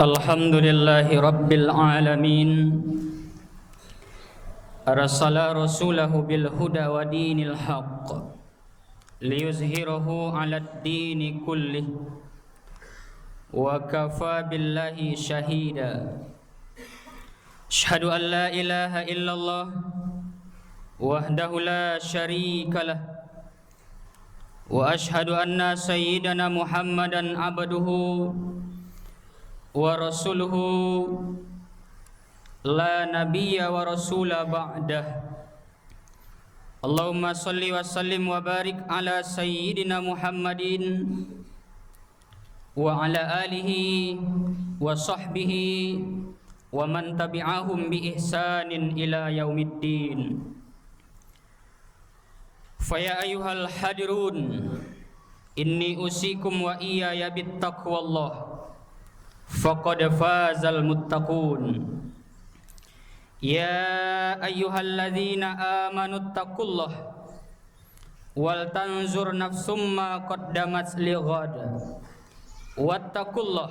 Alhamdulillahi Rabbil Alamin. Arsala rasulahu bil huda wa dinil haqq liyuzhirahu 'alad dini kullih wa kafa billahi shahida. Asyhadu an la ilaha illallah wahdahu la syarikalah wa asyhadu anna sayyidana Muhammadan abduhu wa rasuluhu la nabiyya wa rasula ba'dah. Allahumma salli wa sallim wa barik ala sayyidina Muhammadin wa ala alihi wa sahbihi wa man tabi'ahum bi ihsanin ila yaumiddin. Faya ayyuhal hadirun, inni usikum wa iyaya bittaqwallah, faqad fazal muttaqun. Ya ayyuhalladzina amanu taqullah wal tanzur nafsum ma qaddamat lighad wattaqullah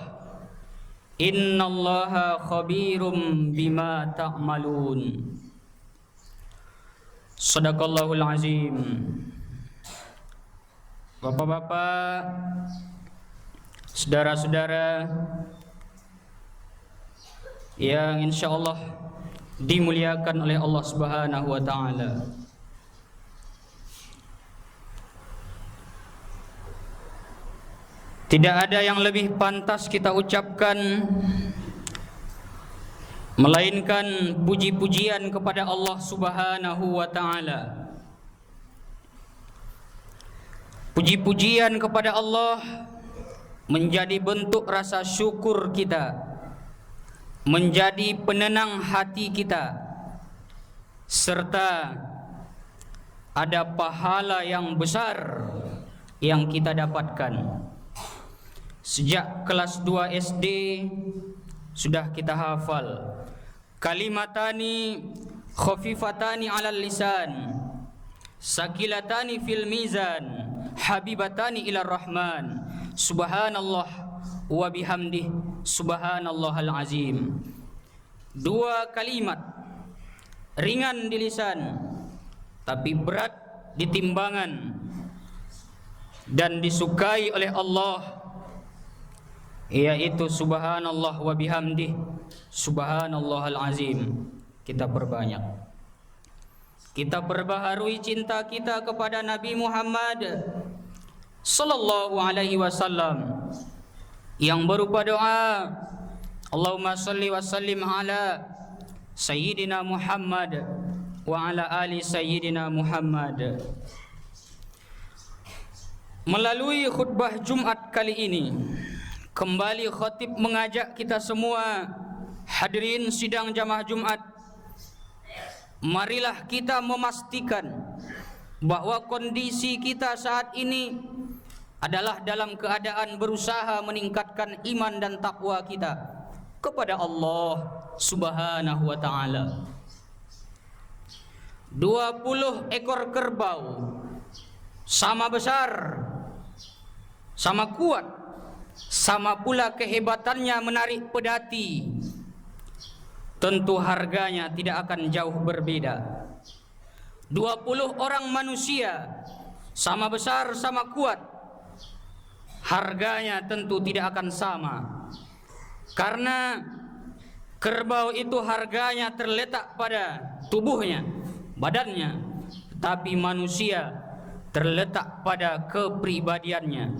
innallaha khabirum bima ta'malun. Shadaqallahul azim. Bapak-bapak, saudara-saudara yang insyaallah dimuliakan oleh Allah Subhanahu wa taala. Tidak ada yang lebih pantas kita ucapkan melainkan puji-pujian kepada Allah Subhanahu wa taala. Puji-pujian kepada Allah menjadi bentuk rasa syukur kita, menjadi penenang hati kita, serta ada pahala yang besar yang kita dapatkan. Sejak kelas 2 SD sudah kita hafal kalimatani khafifatani 'alal lisan sakilatani fil mizan habibatani ilar rahman subhanallah wa bihamdih subhanallahal azim. Dua kalimat ringan di lisan tapi berat di timbangan dan disukai oleh Allah, yaitu subhanallah wa bihamdih subhanallahal azim. Kita perbanyak, kita perbaharui cinta kita kepada Nabi Muhammad sallallahu alaihi wasallam yang berupa doa Allahumma salli wa sallim ala sayyidina Muhammad wa ala ali sayyidina Muhammad. Melalui khutbah Jumat kali ini, kembali khatib mengajak kita semua hadirin sidang jamaah Jumat, marilah kita memastikan bahwa kondisi kita saat ini adalah dalam keadaan berusaha meningkatkan iman dan takwa kita kepada Allah Subhanahu wa taala. 20 ekor kerbau sama besar, sama kuat, sama pula kehebatannya menarik pedati, tentu harganya tidak akan jauh berbeda. 20 orang manusia sama besar, sama kuat, harganya tentu tidak akan sama. Karena kerbau itu harganya terletak pada tubuhnya, badannya, tapi manusia terletak pada kepribadiannya.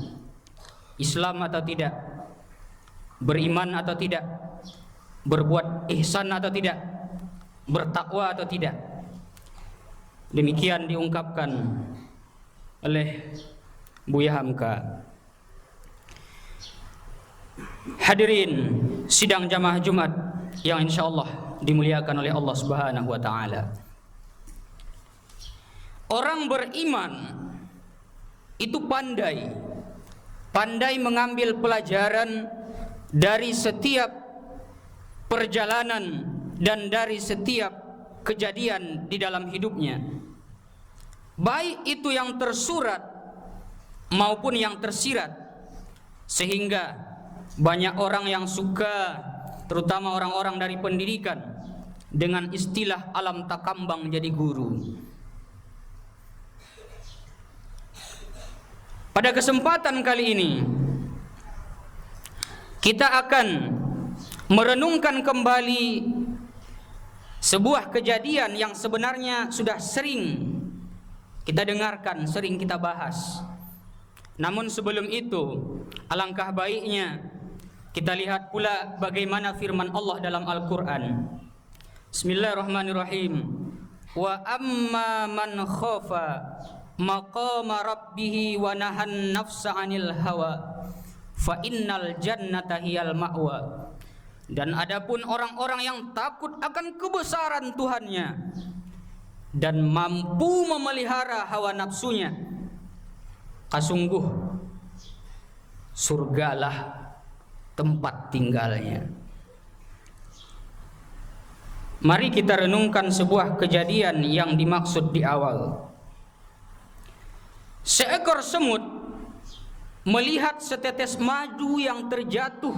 Islam atau tidak, beriman atau tidak, berbuat ihsan atau tidak, bertakwa atau tidak. Demikian diungkapkan oleh Buya Hamka. Hadirin sidang jamaah Jumat yang insyaallah dimuliakan oleh Allah Subhanahu wa taala. Orang beriman itu pandai mengambil pelajaran dari setiap perjalanan dan dari setiap kejadian di dalam hidupnya, baik itu yang tersurat maupun yang tersirat, sehingga banyak orang yang suka, terutama orang-orang dari pendidikan, dengan istilah alam takambang jadi guru. Pada kesempatan kali ini kita akan merenungkan kembali sebuah kejadian yang sebenarnya sudah sering kita dengarkan, sering kita bahas. Namun sebelum itu, alangkah baiknya kita lihat pula bagaimana firman Allah dalam Al-Quran. Bismillahirrahmanirrahim. Wa amma man khafa maqama rabbih wa nahan nafsa 'anil hawa fa innal jannata hiyal ma'wa. Dan adapun orang-orang yang takut akan kebesaran Tuhannya dan mampu memelihara hawa nafsunya, kasungguh surgalah tempat tinggalnya. Mari kita renungkan sebuah kejadian yang dimaksud di awal. Seekor semut melihat setetes madu yang terjatuh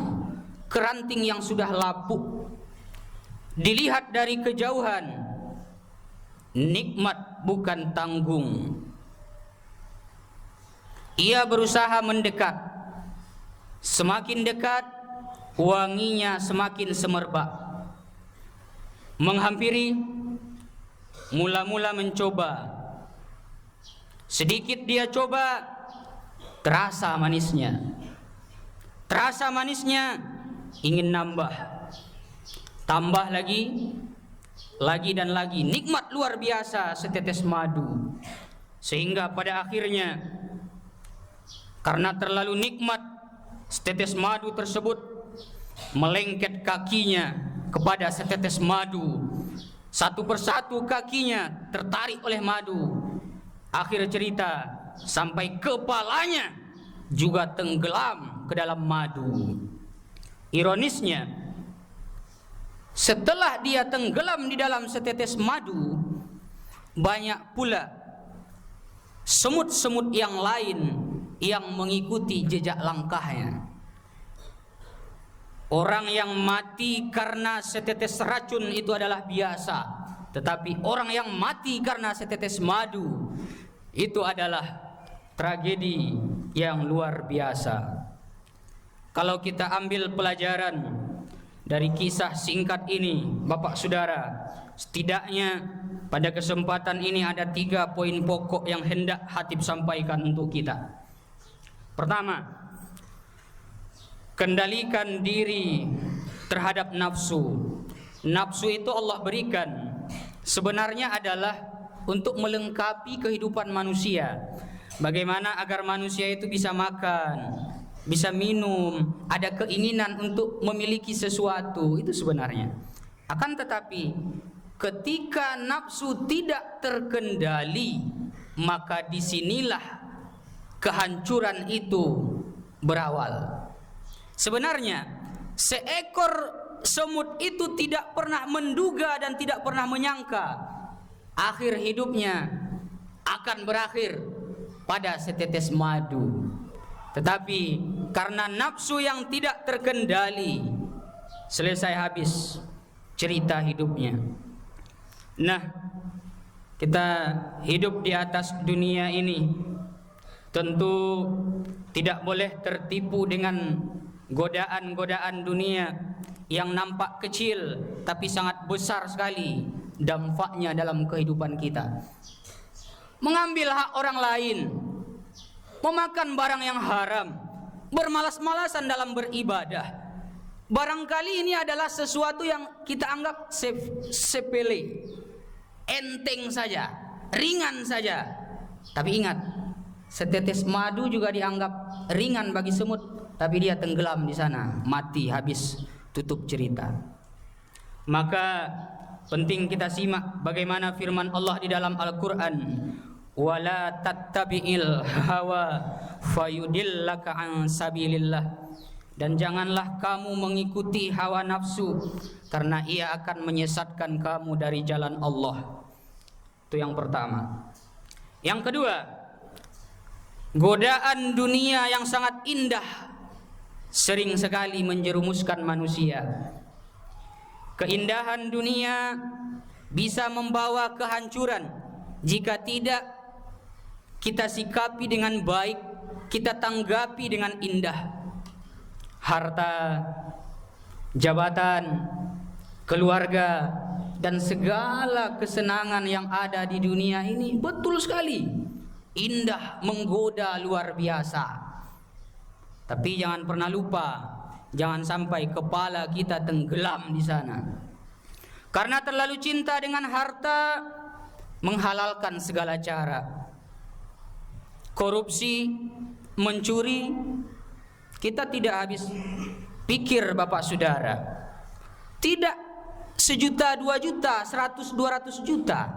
ke ranting yang sudah lapuk. Dilihat dari kejauhan, nikmat bukan tanggung. Ia berusaha mendekat. Semakin dekat, wanginya semakin semerbak. Menghampiri, mula-mula mencoba. Sedikit dia coba, terasa manisnya. Terasa manisnya, ingin nambah. Tambah lagi, dan lagi. Nikmat luar biasa setetes madu. Sehingga pada akhirnya, karena terlalu nikmat setetes madu tersebut, melengket kakinya kepada setetes madu. Satu persatu kakinya tertarik oleh madu. Akhir cerita, sampai kepalanya juga tenggelam ke dalam madu. Ironisnya, setelah dia tenggelam di dalam setetes madu, banyak pula semut-semut yang lain yang mengikuti jejak langkahnya. Orang yang mati karena setetes racun itu adalah biasa, tetapi orang yang mati karena setetes madu itu adalah tragedi yang luar biasa. Kalau kita ambil pelajaran dari kisah singkat ini, Bapak Saudara, setidaknya pada kesempatan ini ada 3 poin pokok yang hendak Hatib sampaikan untuk kita. Pertama, kendalikan diri terhadap nafsu. Nafsu itu Allah berikan sebenarnya adalah untuk melengkapi kehidupan manusia. Bagaimana agar manusia itu bisa makan, bisa minum, ada keinginan untuk memiliki sesuatu, itu sebenarnya. Akan tetapi ketika nafsu tidak terkendali, maka disinilah kehancuran itu berawal. Sebenarnya seekor semut itu tidak pernah menduga dan tidak pernah menyangka akhir hidupnya akan berakhir pada setetes madu. Tetapi karena nafsu yang tidak terkendali, selesai habis cerita hidupnya. Nah, kita hidup di atas dunia ini tentu tidak boleh tertipu dengan godaan-godaan dunia yang nampak kecil tapi sangat besar sekali dampaknya dalam kehidupan kita. Mengambil hak orang lain, memakan barang yang haram, bermalas-malasan dalam beribadah. Barangkali ini adalah sesuatu yang kita anggap sepele, enteng saja, ringan saja. Tapi ingat, setetes madu juga dianggap ringan bagi semut, tapi dia tenggelam di sana, mati habis tutup cerita. Maka penting kita simak bagaimana firman Allah di dalam Al-Quran. Wala tattabi'il hawa fayudillaka an sabilillah. Dan janganlah kamu mengikuti hawa nafsu, karena ia akan menyesatkan kamu dari jalan Allah. Itu yang pertama. Yang kedua, godaan dunia yang sangat indah, sering sekali menjerumuskan manusia. Keindahan dunia bisa membawa kehancuran jika tidak kita sikapi dengan baik, kita tanggapi dengan indah. Harta, jabatan, keluarga, dan segala kesenangan yang ada di dunia ini betul sekali indah, menggoda luar biasa. Tapi jangan pernah lupa, jangan sampai kepala kita tenggelam di sana. Karena terlalu cinta dengan harta menghalalkan segala cara. Korupsi, mencuri, kita tidak habis pikir Bapak Saudara. Tidak 1 juta, 2 juta, 100, 200 juta,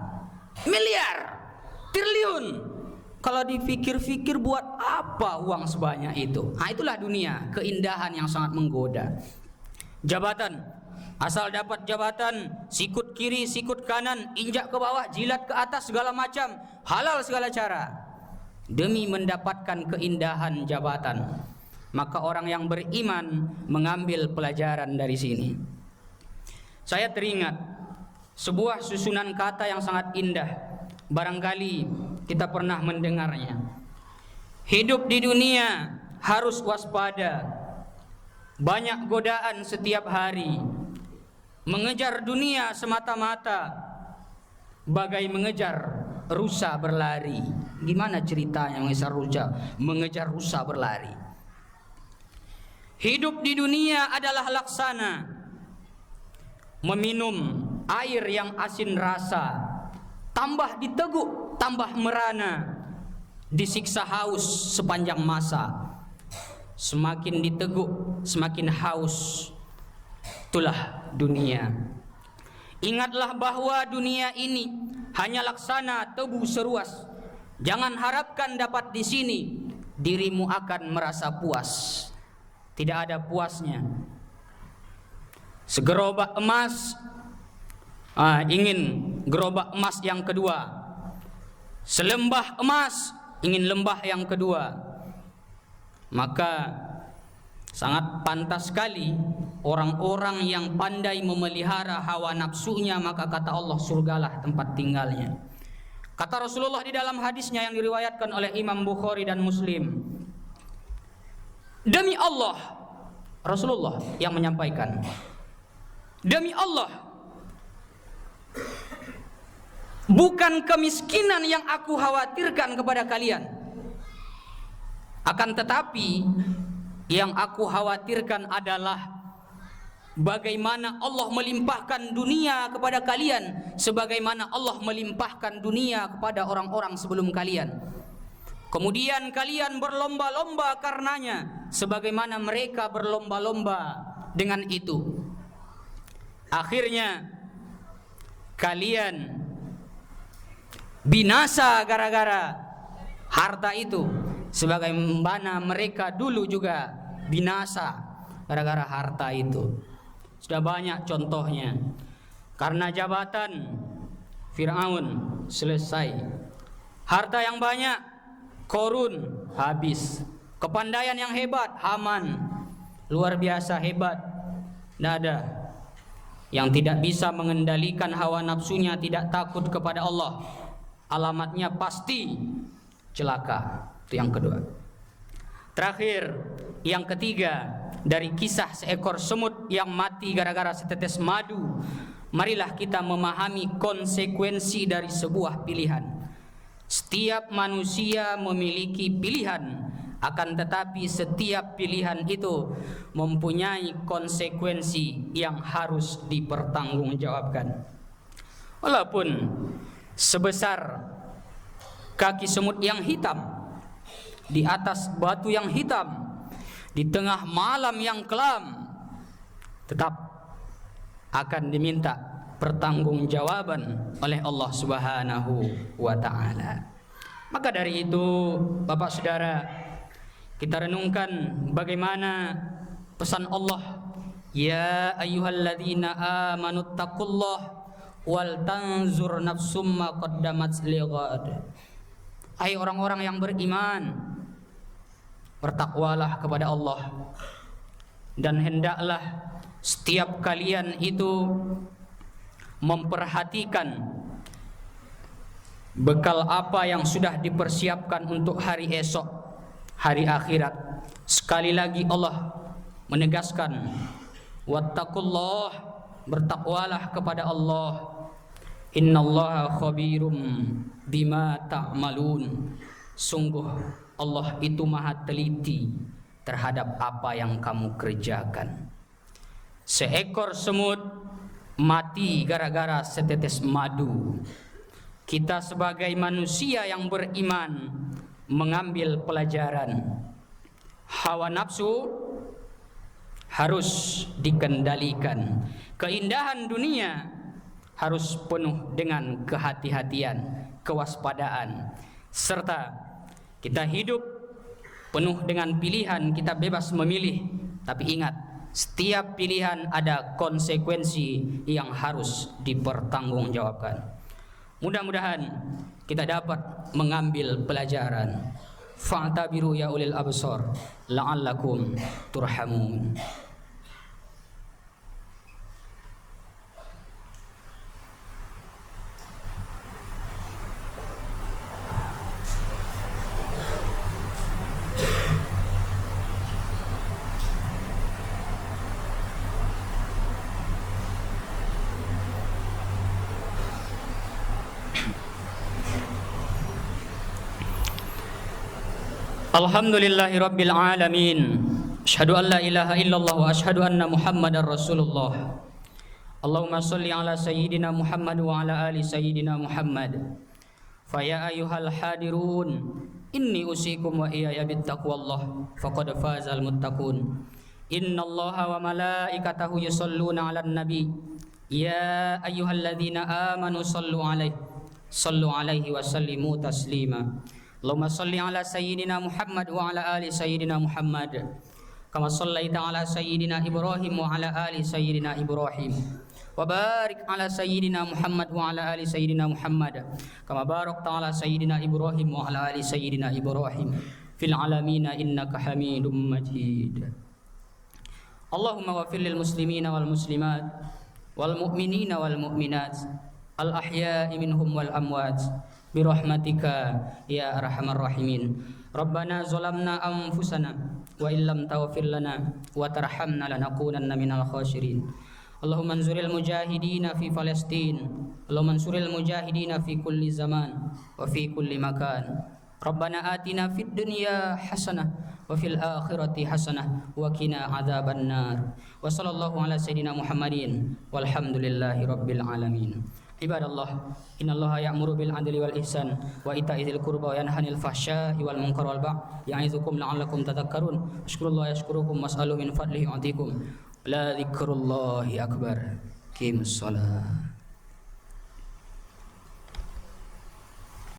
miliar, triliun. Kalau dipikir-pikir buat apa uang sebanyak itu? Nah, itulah dunia, keindahan yang sangat menggoda. Jabatan, asal dapat jabatan, sikut kiri, sikut kanan, injak ke bawah, jilat ke atas, segala macam, halal segala cara demi mendapatkan keindahan jabatan. Maka orang yang beriman mengambil pelajaran dari sini. Saya teringat sebuah susunan kata yang sangat indah. Barangkali kita pernah mendengarnya. Hidup di dunia harus waspada. Banyak godaan setiap hari. Mengejar dunia semata-mata bagai mengejar rusa berlari. Gimana ceritanya mengejar rusa berlari? Hidup di dunia adalah laksana meminum air yang asin rasa, tambah diteguk, tambah merana, disiksa haus sepanjang masa. Semakin diteguk, semakin haus. Itulah dunia. Ingatlah bahwa dunia ini hanya laksana tebu seruas. Jangan harapkan dapat di sini dirimu akan merasa puas. Tidak ada puasnya. Segerobak emas, ingin gerobak emas yang kedua. Selembah emas, ingin lembah yang kedua. Maka sangat pantas sekali orang-orang yang pandai memelihara hawa nafsunya, maka kata Allah, surgalah tempat tinggalnya. Kata Rasulullah di dalam hadisnya yang diriwayatkan oleh Imam Bukhari dan Muslim, demi Allah, Rasulullah yang menyampaikan, demi Allah, bukan kemiskinan yang aku khawatirkan kepada kalian, akan tetapi yang aku khawatirkan adalah bagaimana Allah melimpahkan dunia kepada kalian sebagaimana Allah melimpahkan dunia kepada orang-orang sebelum kalian. Kemudian kalian berlomba-lomba karenanya sebagaimana mereka berlomba-lomba dengan itu. Akhirnya kalian binasa gara-gara harta itu sebagaimana mereka dulu juga binasa gara-gara harta itu. Sudah banyak contohnya. Karena jabatan, Fir'aun selesai. Harta yang banyak, Korun habis. Kepandaian yang hebat, Haman luar biasa hebat. Tidak ada yang tidak bisa mengendalikan hawa nafsunya, tidak takut kepada Allah, alamatnya pasti celaka. Itu yang kedua. Terakhir, yang ketiga, dari kisah seekor semut yang mati gara-gara setetes madu, marilah kita memahami konsekuensi dari sebuah pilihan. Setiap manusia memiliki pilihan, akan tetapi setiap pilihan itu mempunyai konsekuensi yang harus dipertanggungjawabkan. Walaupun sebesar kaki semut yang hitam di atas batu yang hitam, di tengah malam yang kelam, tetap akan diminta pertanggungjawaban oleh Allah Subhanahu wa ta'ala. Maka dari itu, Bapak Saudara, kita renungkan bagaimana pesan Allah, ya ayyuhalladzina amanu taqullah wal tanzur nafsum ma qaddamat lighad. Hai orang-orang yang beriman, bertakwalah kepada Allah dan hendaklah setiap kalian itu memperhatikan bekal apa yang sudah dipersiapkan untuk hari esok, hari akhirat. Sekali lagi Allah menegaskan, wattaqullah, bertakwalah kepada Allah. Innallaha khabirum bima ta'malun. Sungguh Allah itu maha teliti terhadap apa yang kamu kerjakan. Seekor semut mati gara-gara setetes madu. Kita sebagai manusia yang beriman mengambil pelajaran. Hawa nafsu harus dikendalikan. Keindahan dunia harus penuh dengan kehati-hatian, kewaspadaan, serta kita hidup penuh dengan pilihan. Kita bebas memilih, tapi ingat, setiap pilihan ada konsekuensi yang harus dipertanggungjawabkan. Mudah-mudahan kita dapat mengambil pelajaran. Fa'tabiru ya ulil absar la'allakum turhamun. Alhamdulillahi rabbil alamin. Asyhadu an la ilaha illallah wa asyhadu anna Muhammadar Rasulullah. Allahumma shalli ala sayyidina Muhammad wa ala ali sayyidina Muhammad. Fa ya ayyuhal hadirun, inni usikum wa iyaya bittaqwallah faqad fazal muttaqun. Innallaha wa malaikatahu yusholluna 'alan nabi. Ya ayyuhalladzina amanu sallu 'alaihi wa sallimu taslima. Allahumma salli ala sayyidina Muhammad wa ala ali sayyidina Muhammad kama sallaita ala sayyidina Ibrahim wa ala ali sayyidina Ibrahim wa barik ala sayyidina Muhammad wa ala ali sayyidina Muhammad kama barakta ala sayyidina Ibrahim wa ala ali sayyidina Ibrahim fil alamin innaka Hamidum Majid. Allahumma waffir lil muslimina wal muslimat wal mu'minina wal mu'minat al ahya'i minhum wal amwat birahmatika ya arhamar rahimin. Rabbana zalamna anfusana wa illam taghfir lana wa tarhamna lanakunanna minal khasirin. Allahumma ansuril mujahidina fi Palestin. Allahumma ansuril mujahidina fi kulli zaman wa fi kulli makan. Rabbana atina fid dunya hasanah wa fil akhirati hasanah wa qina adzaban nar. Wa sallallahu ala sayyidina Muhammadin walhamdulillahi rabbil alamin. Ibadallah, innallaha ya'muru bil 'adli wal ihsan wa ita'i dzil qurba wa yanha 'anil fahsya'i wal munkari wal baghi ya'izukum la'allakum tadhakkarun. Ashkurullaha yashkurukum was'alu min fadlihi yu'tikum. La dzikrullahi akbar. Qimus shalah.